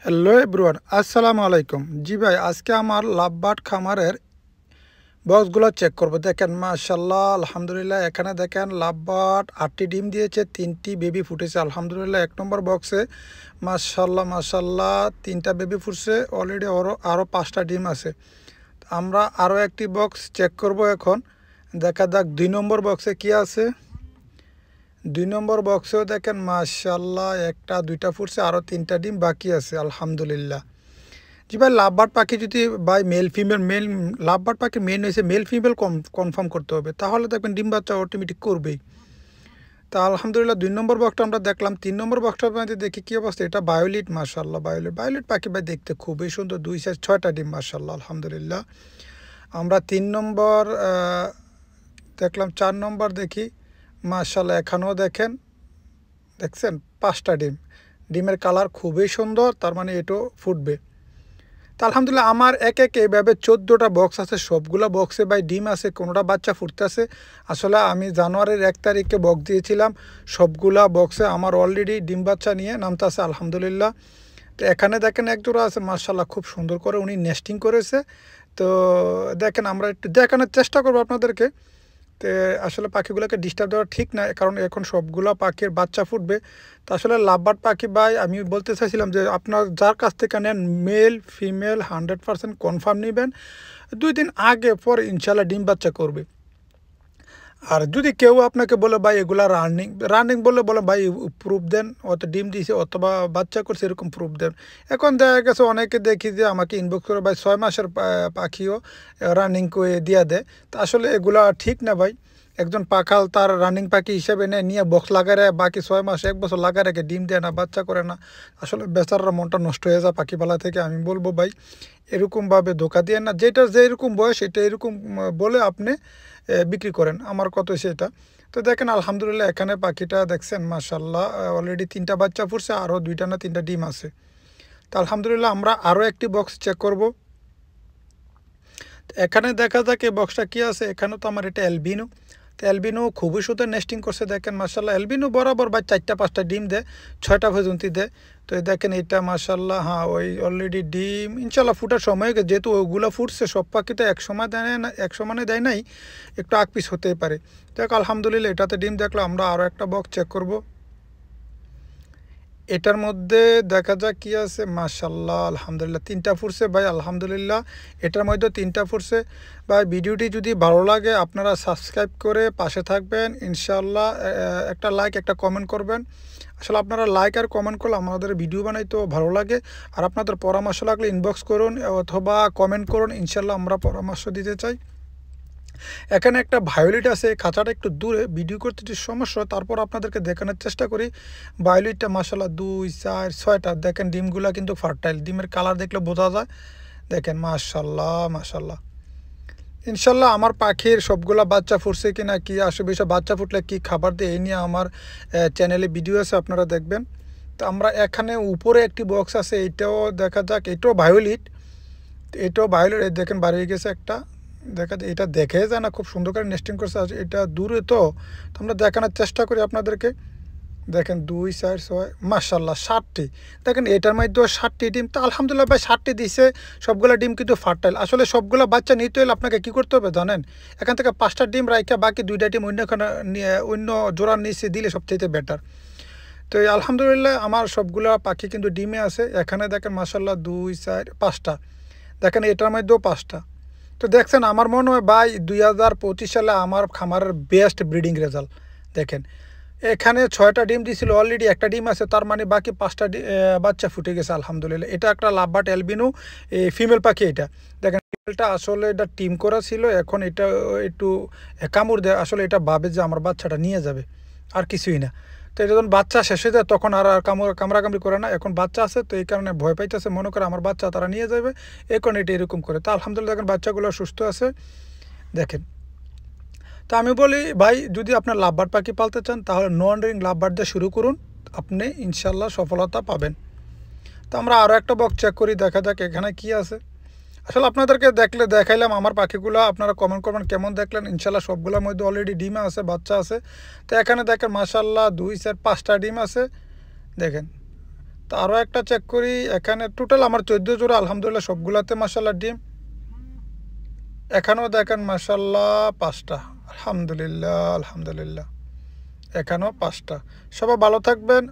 Hello everyone, আসসালামু আলাইকুম। জি ভাই, আজকে আমার লাভবার্ড খামারের বক্সগুলো চেক করব। দেখেন মাশাল্লাহ, আলহামদুলিল্লাহ। এখানে দেখেন লাভবার্ড 8টি ডিম দিয়েছে, 3টি বেবি ফুটেছে আলহামদুলিল্লাহ। 1 নম্বর বক্সে মাশাল্লাহ মাশাল্লাহ 3টা বেবি ফুটছে অলরেডি। আরও 5টা ডিম আছে। আমরা আরও একটি বক্স চেক করব এখন। দেখা যাক 2 নম্বর বক্সে কি আছে। 2 নম্বর বক্সেও দেখেন মাশাল্লাহ একটা দুইটা ফুটছে, আরও 3টা ডিম বাকি আছে আলহামদুলিল্লাহ। জি ভাই, লাভবার্ড পাখি যদি ভাই মেল লাভবার্ড পাখি মেন হয়েছে মেল ফিমেল কনফার্ম করতে হবে, তাহলে দেখবেন ডিম বাচ্চা অটোমেটিক করবেই। তা আলহামদুলিল্লাহ 2 নম্বর বক্সটা আমরা দেখলাম। 3 নম্বর বক্সটার মধ্যে দেখি কী অবস্থা। এটা বায়োলিট, মাশাল্লাহ বায়োলিট। বায়োলিট পাখি ভাই দেখতে খুবই সুন্দর, 2 সাইজ 6টা ডিম মাশাল্লাহ আলহামদুলিল্লাহ। আমরা 3 নম্বর দেখলাম। 4 নম্বর দেখি মাশাল্লাহ, এখানেও দেখছেন 5টা ডিম। ডিমের কালার খুবই সুন্দর, তার মানে এটাও ফুটবে। তা আলহামদুলিল্লাহ আমার এক এক এইভাবে 14টা বক্স আছে। সবগুলা বক্সে ভাই ডিম আছে, কোনোটা বাচ্চা ফুটতেছে। আসলে আমি জানুয়ারির 1 তারিখে বক্স দিয়েছিলাম, সবগুলা বক্সে আমার অলরেডি ডিম বাচ্চা নিয়ে নামতেছে আলহামদুলিল্লাহ। তো এখানে দেখেন এক জোড়া আছে মাশাল্লাহ, খুব সুন্দর করে উনি নেস্টিং করেছে। তো দেখেন, আমরা একটু দেখানোর চেষ্টা করবো আপনাদেরকে। তো আসলে পাখিগুলোকে ডিস্টার্ব দেওয়া ঠিক না, কারণ এখন সবগুলো পাখির বাচ্চা ফুটবে। তো আসলে লাভবার্ড পাখি ভাই আমি বলতে চাইছিলাম যে আপনার যার কাছ থেকে নেন মেল ফিমেল 100% কনফার্ম নেবেন। 2 দিন আগে পর ইনশাল্লাহ ডিম বাচ্চা করবে। আর যদি কেউ আপনাকে বলে ভাই এগুলা রানিং রানিং বলে ভাই প্রুফ দেন, অত ডিম দিয়েছে অথবা বাচ্চা করছে এরকম প্রুফ দেন। এখন দেখা গেছে অনেকে দেখি যে আমাকে ইনবক্স করে ভাই 6 মাসের পাখিও রানিং করে দিয়া দেয়। তা আসলে এগুলা ঠিক না ভাই। একজন পাখাল তার রানিং পাখি হিসেবে নিয়ে বক্স লাগায় রাখে, বাকি 6 মাস 1 বছর লাগায় রেখে ডিম দেয় না, বাচ্চা করে না। আসলে বেচারার মনটা নষ্ট হয়ে যায় পাখিপালা থেকে। আমি বলবো ভাই এরকমভাবে ধোকা দিয়ে না, যেটা যেরকম বয়স এটা এরকম বলে আপনি বিক্রি করেন, আমার কত সেটা। তো দেখেন আলহামদুলিল্লাহ এখানে পাখিটা দেখছেন মাশাল্লাহ অলরেডি 3টা বাচ্চা ফুটছে, আরও 2টা না 3টা ডিম আছে। তো আলহামদুলিল্লাহ আমরা আরও একটি বক্স চেক করব। এখানে দেখা যাক এই বক্সটা কী আছে। এখানে তো আমার এটা অ্যালবিনো। তো অ্যালবিনো খুবই সুন্দর নেস্টিং করছে দেখেন মাশাল্লাহ। অ্যালবিনো বরাবর বা 4টা 5টা ডিম দেয়, 6টা পর্যন্ত দেয়। তো এই দেখেন এটা মাশাল্লাহ, হ্যাঁ ওই অলরেডি ডিম ইনশাল্লাহ ফুটার সময় হয়ে গেছে। যেহেতু ওগুলো ফুটছে, সব পাখি তো এক সময় দেয় না, এক সমানে দেয় নাই, একটু আগ পিস হতেই পারে। দেখ আলহামদুলিল্লাহ এটাতে ডিম দেখলাম। আমরা আরও একটা বক্স চেক করব। এটার মধ্যে দেখা যাক কি আছে। মাশাল্লাহ আলহামদুলিল্লাহ 3টা ফুটছে ভাই আলহামদুলিল্লাহ। এটার মধ্যে 3টা ফুটছে ভাই। ভিডিওটি যদি ভালো লাগে আপনারা সাবস্ক্রাইব করে পাশে থাকবেন ইনশাল্লাহ। একটা লাইক একটা কমেন্ট করবেন। আসলে আপনারা লাইক আর কমেন্ট করলে আমাদের ভিডিও বানাইতেও ভালো লাগে। আর আপনাদের পরামর্শ লাগলে ইনবক্স করুন অথবা কমেন্ট করুন, ইনশাল্লাহ আমরা পরামর্শ দিতে চাই। এখানে একটা ভায়োলেট আছে, খাঁচাটা একটু দূরে, ভিডিও করতে একটু সমস্যা, তারপর আপনাদেরকে দেখানোর চেষ্টা করি। ভায়োলেটটা মাশাল্লাহ 2 4 6টা দেখেন। ডিমগুলা কিন্তু ফার্টাইল, ডিমের কালার দেখলে বোঝা যায়। দেখেন মাশাল্লাহ মাশাল্লাহ। ইনশাল্লাহ আমার পাখির সবগুলা বাচ্চা ফুটছে কিনা, কি আসবে, সব বাচ্চা ফুটলে কি খাবার দিয়ে, এই নিয়ে আমার চ্যানেলে ভিডিও আছে, আপনারা দেখবেন। তো আমরা এখানে উপরে একটি বক্স আছে, এটাও দেখা যাক। এটাও ভায়োলেট, দেখেন বাড়িয়ে গেছে একটা। দেখা যায় এটা দেখে যায় না, খুব সুন্দর করে নেস্টিং করছে। এটা দূরে তো আমরা দেখানোর চেষ্টা করি আপনাদেরকে। দেখেন 2 4 6 মাশাল্লাহ 7টি। দেখেন এটার মধ্যেও 7টি ডিম। তো আলহামদুলিল্লাহ ভাই 7টি দিছে, সবগুলো ডিম কিন্তু ফার্টাইল। আসলে সবগুলো বাচ্চা নিতে হলে আপনাকে কী করতে হবে জানেন? এখান থেকে 5টা ডিম রাখা বাকি 2টা ডিম অন্য জোড়ার নিচে দিলে সবচেয়ে বেটার। তো এই আলহামদুলিল্লাহ আমার সবগুলো পাখি কিন্তু ডিমে আছে। এখানে দেখেন মাশাল্লাহ 2 4 5টা। দেখেন এটার মধ্যেও 5টা। তো দেখছেন আমার মনে হয় ভাই 2025 সালে আমার খামারের বেস্ট ব্রিডিং রেজাল্ট। দেখেন এখানে 6টা ডিম দিয়েছিল, অলরেডি একটা ডিম আছে, তার মানে বাকি 5টা বাচ্চা ফুটে গেছে আলহামদুলিল্লাহ। এটা একটা লাভবার্ড অ্যালবিনো ফিমেল পাখি। এটা দেখেন ফিমেলটা আসলে এটা টিম করা ছিল, এখন এটা একটু কামড় দেয়। আসলে এটা ভাবে যে আমার বাচ্চাটা নিয়ে যাবে, আর কিছুই না। তো এটা যখন বাচ্চা শেষ হয়ে যায় তখন আর আর কামড়াকামড়ি করে না। এখন বাচ্চা আছে তো এই কারণে ভয় পাইতেছে, মনে করে আমার বাচ্চা তারা নিয়ে যাবে, এই কারণে এটা এরকম করে। তো আলহামদুলিল্লাহ দেখেন বাচ্চাগুলো সুস্থ আছে দেখেন। তো আমি বলি ভাই যদি আপনার লাভবার্ড পাখি পালতে চান তাহলে নন রিং লাভবার্ড দিয়ে শুরু করুন, আপনি ইনশাল্লাহ সফলতা পাবেন। তো আমরা আরও একটা বক্স চেক করি, দেখা যাক এখানে কি আছে। আসলে আপনাদেরকে দেখাইলাম আমার পাখিগুলো, আপনারা কমেন্ট করবেন কেমন দেখলেন। ইনশাল্লাহ সবগুলোর মধ্যে অলরেডি ডিমে আছে, বাচ্চা আছে। তো এখানে দেখেন মাশাল্লাহ 2 4 5টা ডিম আছে দেখেন। তো আরও একটা চেক করি, এখানে টোটাল আমার 14 জোড়া, আলহামদুলিল্লাহ সবগুলাতে মাশাল্লাহ ডিম। এখানেও দেখেন মাশাল্লাহ 5টা, আলহামদুলিল্লাহ আলহামদুলিল্লাহ, এখানেও 5টা। সবাই ভালো থাকবেন।